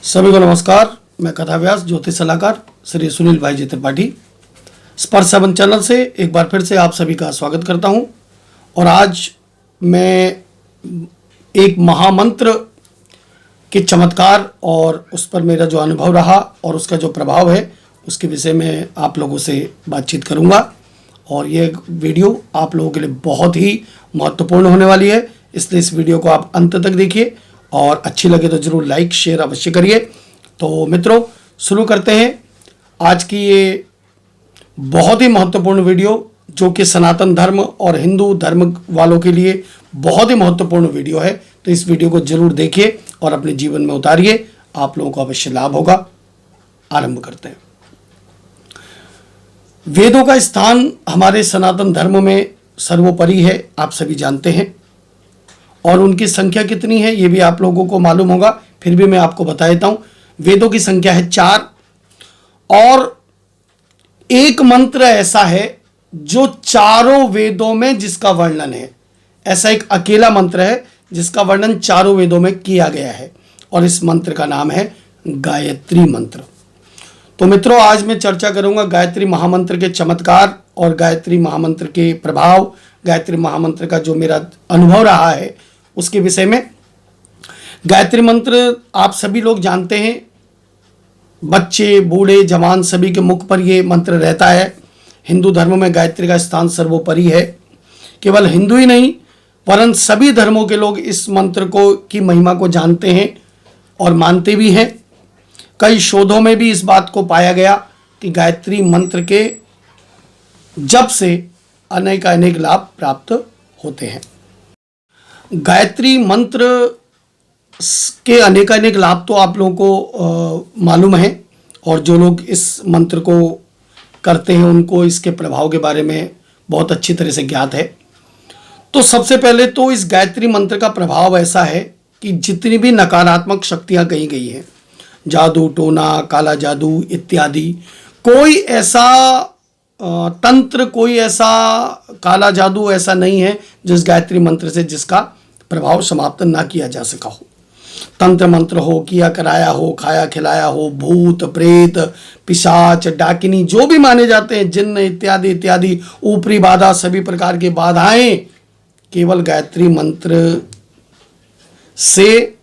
सभी को नमस्कार। मैं कथा व्यास ज्योतिष सलाहकार श्री सुनील भाई जी त्रिपाठी स्पर्श 7 चैनल से एक बार फिर से आप सभी का स्वागत करता हूं। और आज मैं एक महामंत्र के चमत्कार और उस पर मेरा जो अनुभव रहा और उसका जो प्रभाव है उसके विषय में आप लोगों से बातचीत करूंगा। और ये वीडियो आप लोगों के लिए बहुत ही महत्वपूर्ण होने वाली है, इसलिए इस वीडियो को आप अंत तक देखिए और अच्छी लगे तो ज़रूर लाइक शेयर अवश्य करिए। तो मित्रों, शुरू करते हैं आज की ये बहुत ही महत्वपूर्ण वीडियो, जो कि सनातन धर्म और हिंदू धर्म वालों के लिए बहुत ही महत्वपूर्ण वीडियो है। तो इस वीडियो को जरूर देखिए और अपने जीवन में उतारिए, आप लोगों को अवश्य लाभ होगा। आरंभ करते हैं। वेदों का स्थान हमारे सनातन धर्म में सर्वोपरि है, आप सभी जानते हैं। और उनकी संख्या कितनी है ये भी आप लोगों को मालूम होगा, फिर भी मैं आपको बता देता हूं। वेदों की संख्या है 4 और एक मंत्र ऐसा है जो चारों वेदों में जिसका वर्णन है। ऐसा एक अकेला मंत्र है जिसका वर्णन चारों वेदों में किया गया है और इस मंत्र का नाम है गायत्री मंत्र। तो मित्रों, आज मैं चर्चा करूंगा गायत्री महामंत्र के चमत्कार और गायत्री महामंत्र के प्रभाव, गायत्री महामंत्र का जो मेरा अनुभव रहा है उसके विषय में। गायत्री मंत्र आप सभी लोग जानते हैं, बच्चे बूढ़े जवान सभी के मुख पर ये मंत्र रहता है। हिंदू धर्म में गायत्री का स्थान सर्वोपरि है। केवल हिंदू ही नहीं परंतु सभी धर्मों के लोग इस मंत्र को की महिमा को जानते हैं और मानते भी हैं। कई शोधों में भी इस बात को पाया गया कि गायत्री मंत्र के जप से अनेक लाभ प्राप्त होते हैं। गायत्री मंत्र के अनेक लाभ तो आप लोगों को मालूम है और जो लोग इस मंत्र को करते हैं उनको इसके प्रभाव के बारे में बहुत अच्छी तरह से ज्ञात है। तो सबसे पहले तो इस गायत्री मंत्र का प्रभाव ऐसा है कि जितनी भी नकारात्मक शक्तियां कही गई हैं, जादू टोना काला जादू इत्यादि, कोई ऐसा तंत्र कोई ऐसा काला जादू ऐसा नहीं है जिस गायत्री मंत्र से जिसका प्रभाव समाप्त ना किया जा सका हो। तंत्र मंत्र हो, किया कराया हो, खाया खिलाया हो, भूत प्रेत पिशाच डाकिनी जो भी माने जाते हैं, जिन्न इत्यादि इत्यादि ऊपरी बाधा, सभी प्रकार की बाधाएं केवल गायत्री मंत्र से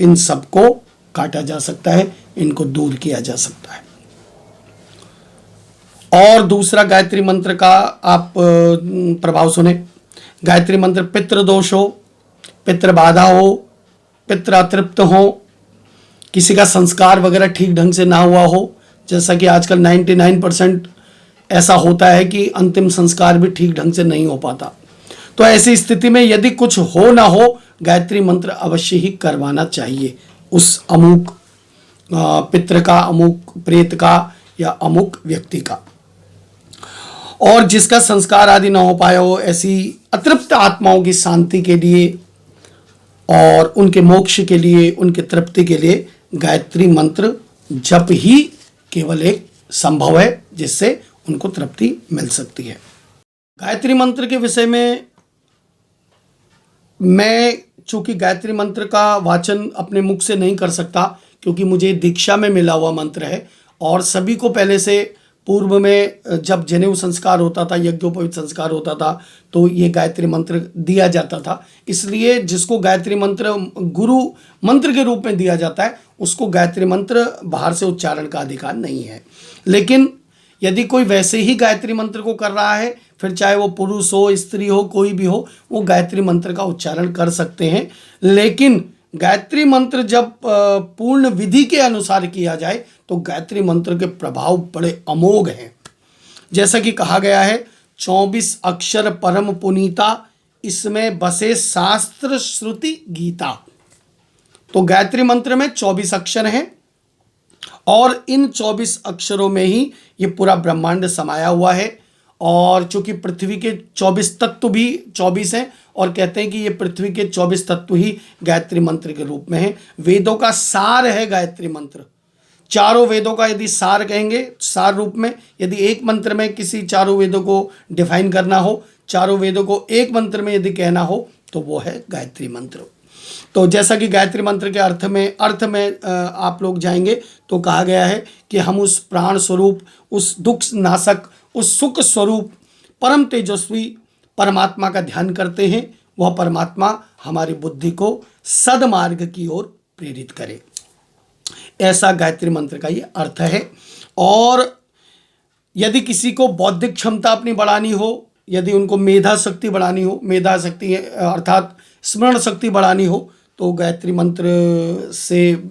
इन सबको काटा जा सकता है, इनको दूर किया जा सकता है। और दूसरा गायत्री मंत्र का आप प्रभाव सुने। गायत्री मंत्र पितृ दोष हो, पितृ बाधा हो, पितृ अतृप्त हो, किसी का संस्कार वगैरह ठीक ढंग से ना हुआ हो, जैसा कि आजकल 99% ऐसा होता है कि अंतिम संस्कार भी ठीक ढंग से नहीं हो पाता। तो ऐसी स्थिति में यदि कुछ हो ना हो, गायत्री मंत्र अवश्य ही करवाना चाहिए उस अमुक पितृ का, अमुक प्रेत का या अमुक व्यक्ति का। और जिसका संस्कार आदि ना हो पाया हो, ऐसी अतृप्त आत्माओं की शांति के लिए और उनके मोक्ष के लिए, उनके तृप्ति के लिए गायत्री मंत्र जप ही केवल एक संभव है जिससे उनको तृप्ति मिल सकती है। गायत्री मंत्र के विषय में मैं चूंकि गायत्री मंत्र का वाचन अपने मुख से नहीं कर सकता क्योंकि मुझे दीक्षा में मिला हुआ मंत्र है और सभी को पहले से पूर्व में जब जनेऊ संस्कार होता था, यज्ञोपवीत संस्कार होता था, तो ये गायत्री मंत्र दिया जाता था। इसलिए जिसको गायत्री मंत्र गुरु मंत्र के रूप में दिया जाता है उसको गायत्री मंत्र बाहर से उच्चारण का अधिकार नहीं है। लेकिन यदि कोई वैसे ही गायत्री मंत्र को कर रहा है, फिर चाहे वो पुरुष हो स्त्री हो कोई भी हो, वो गायत्री मंत्र का उच्चारण कर सकते हैं। लेकिन गायत्री मंत्र जब पूर्ण विधि के अनुसार किया जाए तो गायत्री मंत्र के प्रभाव बड़े अमोघ हैं। जैसा कि कहा गया है, 24 अक्षर परम पुनीता, इसमें बसे शास्त्र श्रुति गीता। तो गायत्री मंत्र में 24 अक्षर हैं और इन 24 अक्षरों में ही ये पूरा ब्रह्मांड समाया हुआ है। और चूंकि पृथ्वी के 24 तत्व भी 24 हैं और कहते हैं कि ये पृथ्वी के 24 तत्व ही गायत्री मंत्र के रूप में है। वेदों का सार है गायत्री मंत्र। चारों वेदों का यदि सार कहेंगे, सार रूप में यदि एक मंत्र में किसी चारों वेदों को डिफाइन करना हो, चारों वेदों को एक मंत्र में यदि कहना हो तो वो है गायत्री मंत्र। तो जैसा कि गायत्री मंत्र के अर्थ में आप लोग जाएंगे तो कहा गया है कि हम उस प्राण स्वरूप, उस दुख नाशक, उस सुख स्वरूप परम तेजस्वी परमात्मा का ध्यान करते हैं। वह परमात्मा हमारी बुद्धि को सदमार्ग की ओर प्रेरित करे। ऐसा गायत्री मंत्र का ये अर्थ है। और यदि किसी को बौद्धिक क्षमता अपनी बढ़ानी हो, यदि उनको मेधा शक्ति बढ़ानी हो, मेधा शक्ति अर्थात स्मरण शक्ति बढ़ानी हो, तो गायत्री मंत्र से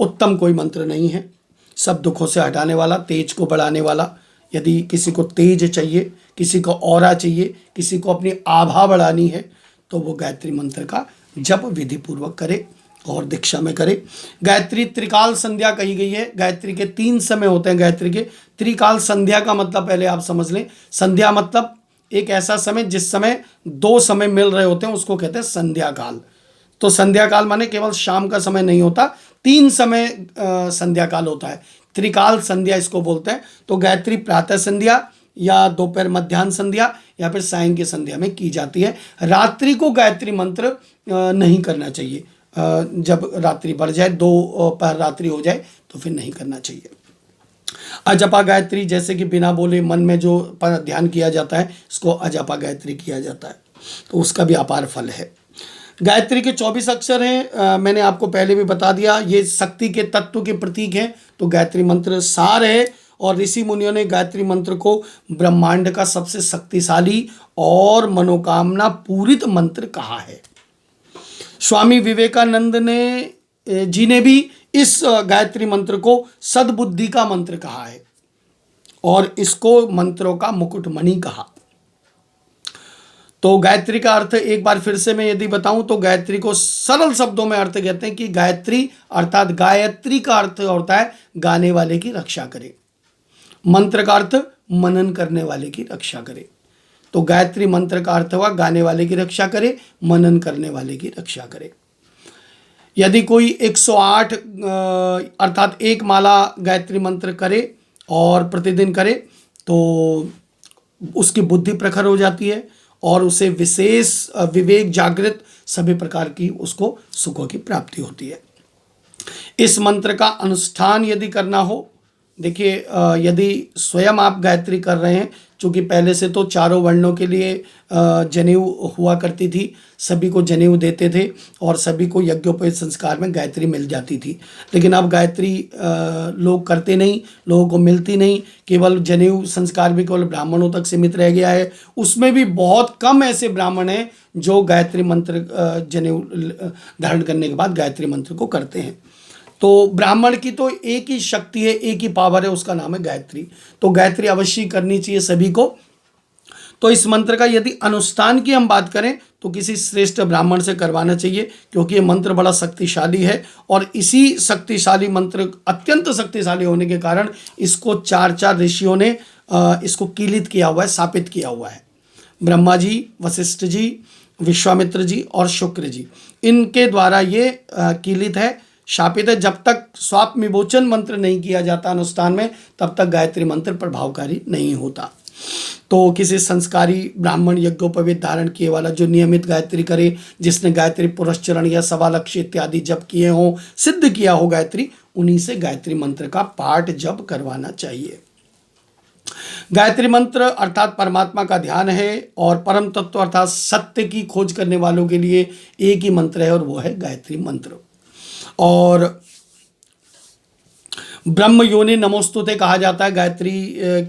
उत्तम कोई मंत्र नहीं है। सब दुखों से हटाने वाला, तेज को बढ़ाने वाला। यदि किसी को तेज चाहिए, किसी को ऑरा चाहिए, किसी को अपनी आभा बढ़ानी है, तो वो गायत्री मंत्र का जप विधि पूर्वक करे और दीक्षा में करे। गायत्री त्रिकाल संध्या कही गई है। गायत्री के 3 समय होते हैं। गायत्री के त्रिकाल संध्या का मतलब पहले आप समझ लें। संध्या मतलब एक ऐसा समय जिस समय 2 समय मिल रहे होते हैं, उसको कहते हैं संध्या काल। तो संध्या काल माने केवल शाम का समय नहीं होता, 3 समय संध्या काल होता है। त्रिकाल संध्या इसको बोलते हैं। तो गायत्री प्रातः संध्या या दोपहर मध्याह्न संध्या या फिर सायं की संध्या में की जाती है। रात्रि को गायत्री मंत्र नहीं करना चाहिए। जब रात्रि बढ़ जाए, 2 पहर रात्रि हो जाए, तो फिर नहीं करना चाहिए। अजपा गायत्री, जैसे कि बिना बोले मन में जो ध्यान किया जाता है, इसको अजपा गायत्री किया जाता है, तो उसका भी अपार फल है। गायत्री के 24 अक्षर हैं। मैंने आपको पहले भी बता दिया, ये शक्ति के तत्व के प्रतीक हैं। तो गायत्री मंत्र सार है। और ऋषि मुनियों ने गायत्री मंत्र को ब्रह्मांड का सबसे शक्तिशाली और मनोकामना पूरित मंत्र कहा है। स्वामी विवेकानंद जी ने भी इस गायत्री मंत्र को सद्बुद्धि का मंत्र कहा है और इसको मंत्रों का मुकुटमणि कहा। तो गायत्री का अर्थ एक बार फिर से मैं यदि बताऊं तो गायत्री को सरल शब्दों में अर्थ कहते हैं कि गायत्री अर्थात गायत्री का अर्थ होता है गाने वाले की रक्षा करे। मंत्र का अर्थ मनन करने वाले की रक्षा करे। तो गायत्री मंत्र का अर्थ हुआ गाने वाले की रक्षा करे, मनन करने वाले की रक्षा करे। यदि कोई 108 अर्थात 1 माला गायत्री मंत्र करे और प्रतिदिन करे तो उसकी बुद्धि प्रखर हो जाती है और उसे विशेष विवेक जागृत सभी प्रकार की उसको सुखों की प्राप्ति होती है। इस मंत्र का अनुष्ठान यदि करना हो, देखिए यदि स्वयं आप गायत्री कर रहे हैं, चूँकि पहले से तो चारों वर्णों के लिए जनेऊ हुआ करती थी, सभी को जनेऊ देते थे और सभी को यज्ञोपवीत संस्कार में गायत्री मिल जाती थी। लेकिन अब गायत्री लोग करते नहीं, लोगों को मिलती नहीं। केवल जनेऊ संस्कार भी केवल ब्राह्मणों तक सीमित रह गया है। उसमें भी बहुत कम ऐसे ब्राह्मण हैं जो गायत्री मंत्र जनेऊ धारण करने के बाद गायत्री मंत्र को करते हैं। तो ब्राह्मण की तो एक ही शक्ति है, एक ही पावर है, उसका नाम है गायत्री। तो गायत्री अवश्य करनी चाहिए सभी को। तो इस मंत्र का यदि अनुष्ठान की हम बात करें तो किसी श्रेष्ठ ब्राह्मण से करवाना चाहिए, क्योंकि ये मंत्र बड़ा शक्तिशाली है और इसी शक्तिशाली मंत्र अत्यंत शक्तिशाली होने के कारण इसको 4 ऋषियों ने इसको कीलित किया हुआ है, स्थापित किया हुआ है। ब्रह्मा जी, वशिष्ठ जी, विश्वामित्र जी और शुक्र जी, इनके द्वारा ये कीलित है, शापित है। जब तक स्वाप विमोचन मंत्र नहीं किया जाता अनुष्ठान में, तब तक गायत्री मंत्र प्रभावकारी नहीं होता। तो किसी संस्कारी ब्राह्मण यज्ञोपवीत धारण किए वाला जो नियमित गायत्री करे, जिसने गायत्री पुरस्चरण या सवा लक्ष्य इत्यादि जप किए हों, सिद्ध किया हो गायत्री, उन्हीं से गायत्री मंत्र का पाठ जप करवाना चाहिए। गायत्री मंत्र अर्थात परमात्मा का ध्यान है और परम तत्व अर्थात सत्य की खोज करने वालों के लिए एक ही मंत्र है और वो है गायत्री मंत्र। और ब्रह्म योनि नमोस्तुते कहा जाता है गायत्री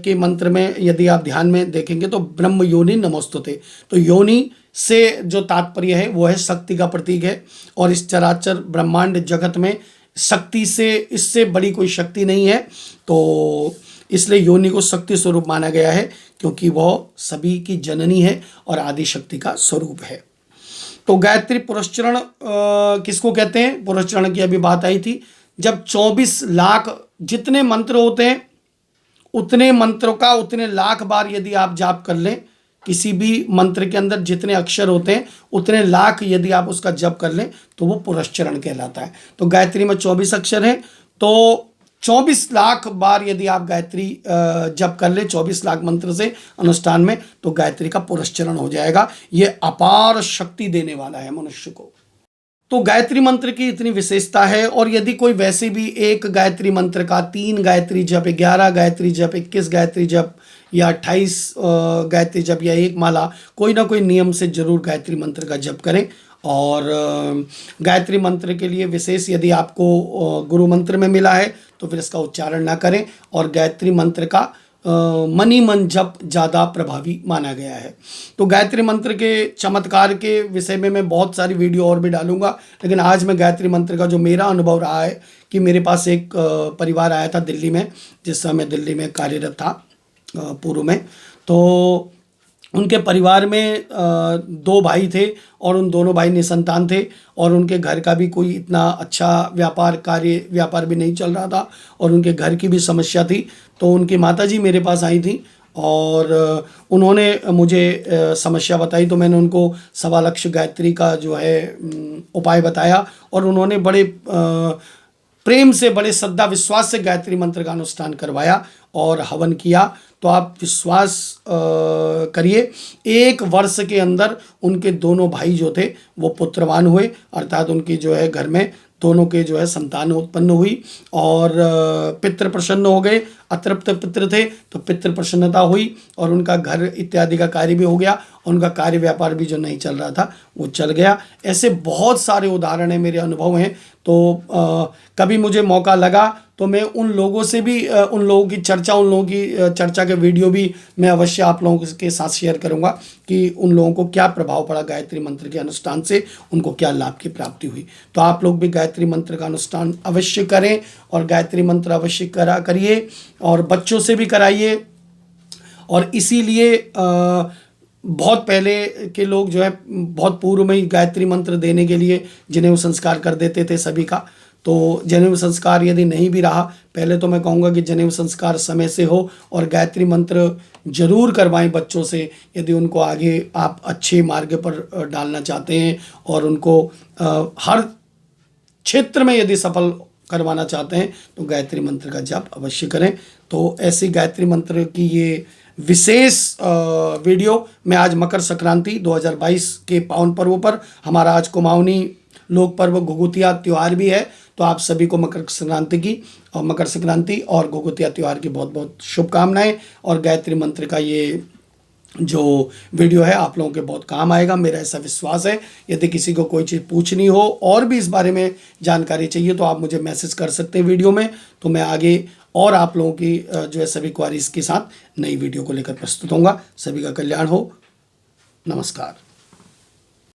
के मंत्र में। यदि आप ध्यान में देखेंगे तो ब्रह्म योनि नमोस्तुते, तो योनि से जो तात्पर्य है वो है शक्ति का प्रतीक है। और इस चराचर ब्रह्मांड जगत में शक्ति से इससे बड़ी कोई शक्ति नहीं है, तो इसलिए योनि को शक्ति स्वरूप माना गया है, क्योंकि वह सभी की जननी है और आदि शक्ति का स्वरूप है। तो गायत्री पुरस्चरण किसको कहते हैं? पुरस्चरण की अभी बात आई थी। जब 24 लाख जितने मंत्र होते हैं, उतने मंत्रों का उतने लाख बार यदि आप जाप कर लें, किसी भी मंत्र के अंदर जितने अक्षर होते हैं उतने लाख यदि आप उसका जप कर लें तो वो पुरस्चरण कहलाता है। तो गायत्री में 24 अक्षर हैं, तो 24 लाख बार यदि आप गायत्री जप कर ले 24 लाख मंत्र से अनुष्ठान में, तो गायत्री का पुरस्चरण हो जाएगा। ये अपार शक्ति देने वाला है मनुष्य को। तो गायत्री मंत्र की इतनी विशेषता है। और यदि कोई वैसे भी एक गायत्री मंत्र का 3 गायत्री जप, 11 गायत्री जप, 21 गायत्री जप या 28 गायत्री जप या एक माला, कोई ना कोई नियम से जरूर गायत्री मंत्र का जप करें। और गायत्री मंत्र के लिए विशेष यदि आपको गुरु मंत्र में मिला है तो फिर इसका उच्चारण ना करें। और गायत्री मंत्र का मनी मन जप ज़्यादा प्रभावी माना गया है। तो गायत्री मंत्र के चमत्कार के विषय में मैं बहुत सारी वीडियो और भी डालूंगा, लेकिन आज मैं गायत्री मंत्र का जो मेरा अनुभव रहा है कि मेरे पास एक परिवार आया था दिल्ली में, जिस समय मैं दिल्ली में कार्यरत था पूर्व में। तो उनके परिवार में 2 भाई थे और उन दोनों भाई निसंतान थे और उनके घर का भी कोई इतना अच्छा व्यापार भी नहीं चल रहा था और उनके घर की भी समस्या थी। तो उनकी माताजी मेरे पास आई थी और उन्होंने मुझे समस्या बताई। तो मैंने उनको 1.25 लाख गायत्री का जो है उपाय बताया और उन्होंने बड़े प्रेम से, बड़े श्रद्धा विश्वास से गायत्री मंत्र का अनुष्ठान करवाया और हवन किया। तो आप विश्वास करिए, 1 वर्ष के अंदर उनके दोनों भाई जो थे वो पुत्रवान हुए, अर्थात उनकी जो है घर में दोनों के जो है संतान उत्पन्न हुई और पितृ प्रसन्न हो गए। अतृप्त पितृ थे तो पितृ प्रसन्नता हुई और उनका घर इत्यादि का कार्य भी हो गया। उनका कार्य व्यापार भी जो नहीं चल रहा था वो चल गया। ऐसे बहुत सारे उदाहरण हैं, मेरे अनुभव हैं। तो कभी मुझे मौका लगा तो मैं उन लोगों से भी उन लोगों की चर्चा के वीडियो भी मैं अवश्य आप लोगों के साथ शेयर करूंगा कि उन लोगों को क्या प्रभाव पड़ा गायत्री मंत्र के अनुष्ठान से, उनको क्या लाभ की प्राप्ति हुई। तो आप लोग भी गायत्री मंत्र का अनुष्ठान अवश्य करें और गायत्री मंत्र अवश्य करिए और बच्चों से भी कराइए। और इसीलिए बहुत पहले के लोग जो है बहुत पूर्व में ही गायत्री मंत्र देने के लिए जनेऊ संस्कार कर देते थे सभी का। तो जनेऊ संस्कार यदि नहीं भी रहा, पहले तो मैं कहूँगा कि जनेऊ संस्कार समय से हो और गायत्री मंत्र जरूर करवाएं बच्चों से, यदि उनको आगे आप अच्छे मार्ग पर डालना चाहते हैं और उनको हर क्षेत्र में यदि सफल करवाना चाहते हैं तो गायत्री मंत्र का जप अवश्य करें। तो ऐसी गायत्री मंत्र की ये विशेष वीडियो मैं आज मकर संक्रांति 2022 के पावन पर्व पर, हमारा आज कुमाऊनी लोक पर्व घुघुतिया त्यौहार भी है, तो आप सभी को मकर संक्रांति और घुघुतिया त्यौहार की बहुत बहुत शुभकामनाएं। और गायत्री मंत्र का ये जो वीडियो है आप लोगों के बहुत काम आएगा, मेरा ऐसा विश्वास है। यदि किसी को कोई चीज़ पूछनी हो और भी इस बारे में जानकारी चाहिए तो आप मुझे मैसेज कर सकते हैं वीडियो में, तो मैं आगे और आप लोगों की जो है सभी क्वारीज के साथ नई वीडियो को लेकर प्रस्तुत होऊंगा। सभी का कल्याण हो। नमस्कार।